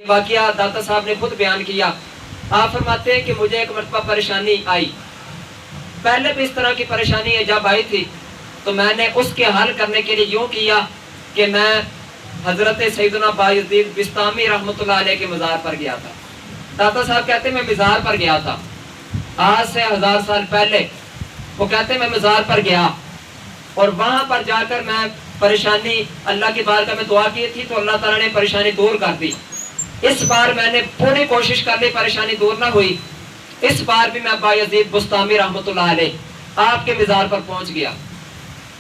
یہ واقعہ داتا صاحب نے خود بیان کیا۔ آپ فرماتے ہیں کہ مجھے ایک مرتبہ پریشانی آئی، پہلے بھی اس طرح کی پریشانی جب آئی تھی تو میں نے اس کے حل کرنے کے لیے یوں کیا کہ میں حضرت سیدنا بایزید بستامی رحمۃ اللہ علیہ کے مزار پر گیا تھا۔ داتا صاحب کہتے ہیں میں مزار پر گیا تھا آج سے 1000 سال پہلے۔ وہ کہتے ہیں میں مزار پر گیا اور وہاں پر جا کر میں پریشانی اللہ کی بارگاہ میں دعا کی تھی تو اللہ تعالیٰ نے پریشانی دور کر دی۔ اس بار میں نے پوری کوشش کر لی، پریشانی دور نہ ہوئی۔ اس بار بھی میں بایزید بستامی رحمۃ اللہ علیہ آپ کے مزار پر پہنچ گیا۔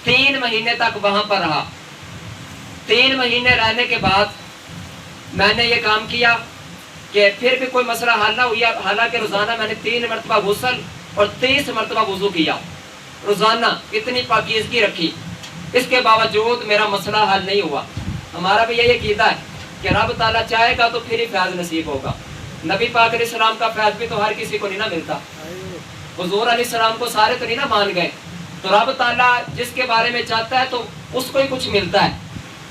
3 مہینے تک وہاں پر رہا۔ 3 مہینے رہنے کے بعد میں نے یہ کام کیا کہ پھر بھی کوئی مسئلہ حل نہ ہوا، حالانکہ روزانہ میں نے 3 مرتبہ غسل اور 30 مرتبہ وضو کیا، روزانہ اتنی پاکیزگی رکھی، اس کے باوجود میرا مسئلہ حل نہیں ہوا۔ ہمارا بھی یہی عقیدہ ہے کہ رب تعالیٰ چاہے گا تو پھر ہی فیض نصیب ہوگا۔ نبی پاک علیہ السلام کا فیض بھی تو ہر کسی کو نہیں نہ ملتا، حضور علیہ السلام کو سارے تو نہیں نہ مان گئے، تو رب تعالیٰ جس کے بارے میں چاہتا ہے تو اس کو ہی کچھ ملتا ہے۔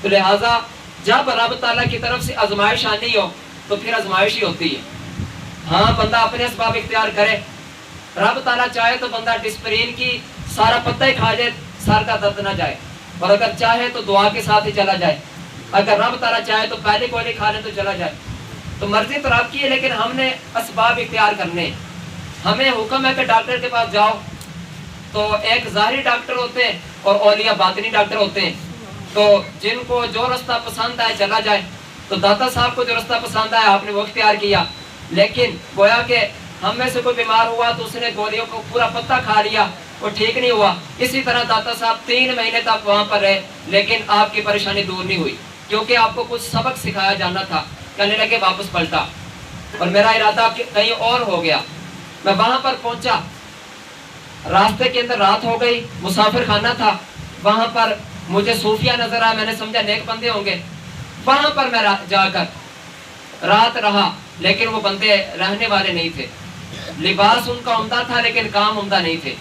تو لہٰذا جب رب تعالیٰ کی طرف سے آزمائش آنی ہو تو پھر آزمائش ہی ہوتی ہے۔ ہاں بندہ اپنے اسباب اختیار کرے، رب تعالیٰ چاہے تو بندہ ڈسپرین کی سارا پتہ ہی کھا جائے، سر کا درد نہ جائے، اور اگر چاہے تو دعا کے ساتھ ہی چلا جائے، اگر رب تعالیٰ چاہے تو پہلے گولی کھا لے تو چلا جائے۔ تو مرضی تو رب کی ہے، لیکن ہم نے اسباب اختیار کرنے۔ ہمیں حکم ہے کہ ڈاکٹر کے پاس جاؤ، تو ایک ظاہری ڈاکٹر ہوتے ہیں اور اولیاء باطنی ڈاکٹر ہوتے ہیں، تو جن کو جو رستہ پسند آئے چلا جائے۔ تو داتا صاحب کو جو رستہ پسند آیا آپ نے وہ اختیار کیا، لیکن گویا کہ ہم میں سے کوئی بیمار ہوا تو اس نے گولیوں کو پورا پتہ کھا لیا اور ٹھیک نہیں ہوا۔ اسی طرح داتا صاحب 3 مہینے تک وہاں پر رہے، لیکن آپ کی پریشانی دور نہیں ہوئی، کیونکہ آپ کو کچھ سبق سکھایا جانا تھا۔ کہنے لگے واپس پلٹا، اور میرا ارادہ کہیں اور ہو گیا۔ میں وہاں پر پہنچا، راستے کے اندر رات ہو گئی، مسافر خانہ تھا، وہاں پر مجھے صوفیہ نظر آیا، میں نے سمجھا نیک بندے ہوں گے۔ وہاں پر میں جا کر رات رہا، لیکن وہ بندے رہنے والے نہیں تھے۔ لباس ان کا عمدہ تھا لیکن کام عمدہ نہیں تھے،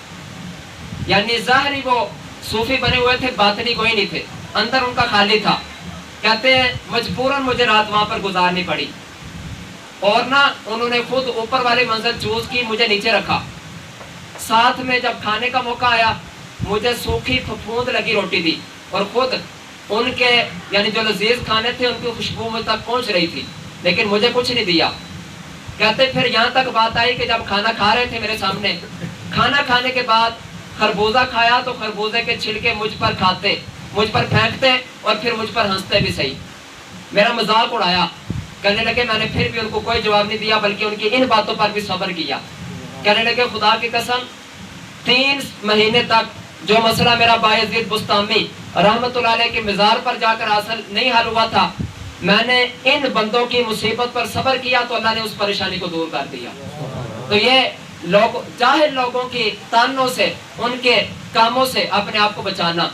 یعنی ظاہری وہ صوفی بنے ہوئے تھے، باطنی کوئی نہیں تھے، اندر ان کا خالی تھا۔ کہتے ہیں مجبوراً مجھے رات وہاں پر گزارنی پڑی، اور نہ انہوں نے خود اوپر والی منزل چوز کی، مجھے نیچے رکھا۔ ساتھ میں جب کھانے کا موقع آیا مجھے سوکھی پھپھوند لگی روٹی دی، اور خود ان کے یعنی جو لذیذ کھانے تھے ان کی خوشبو مجھ تک پہنچ رہی تھی، لیکن مجھے کچھ نہیں دیا۔ کہتے پھر یہاں تک بات آئی کہ جب کھانا کھا رہے تھے میرے سامنے، کھانا کھانے کے بعد خربوزہ کھایا تو خربوزے کے چھلکے مجھ پر کھاتے، مجھ پر پھینکتے اور پھر مجھ پر ہنستے بھی صحیح، میرا مذاق اڑایا۔ کہنے لگے میں نے پھر بھی ان کو کوئی جواب نہیں دیا، بلکہ ان کی ان باتوں پر بھی صبر کیا۔ کہنے لگے خدا کی قسم 3 مہینے تک جو مسئلہ میرا بایزید بستامی رحمۃ اللہ علیہ کے مزار پر جا کر حاصل نہیں حل ہوا تھا، میں نے ان بندوں کی مصیبت پر صبر کیا تو اللہ نے اس پریشانی کو دور کر دیا۔ تو یہ لوگ جاہل لوگوں کی تانوں سے، ان کے کاموں سے اپنے آپ کو بچانا۔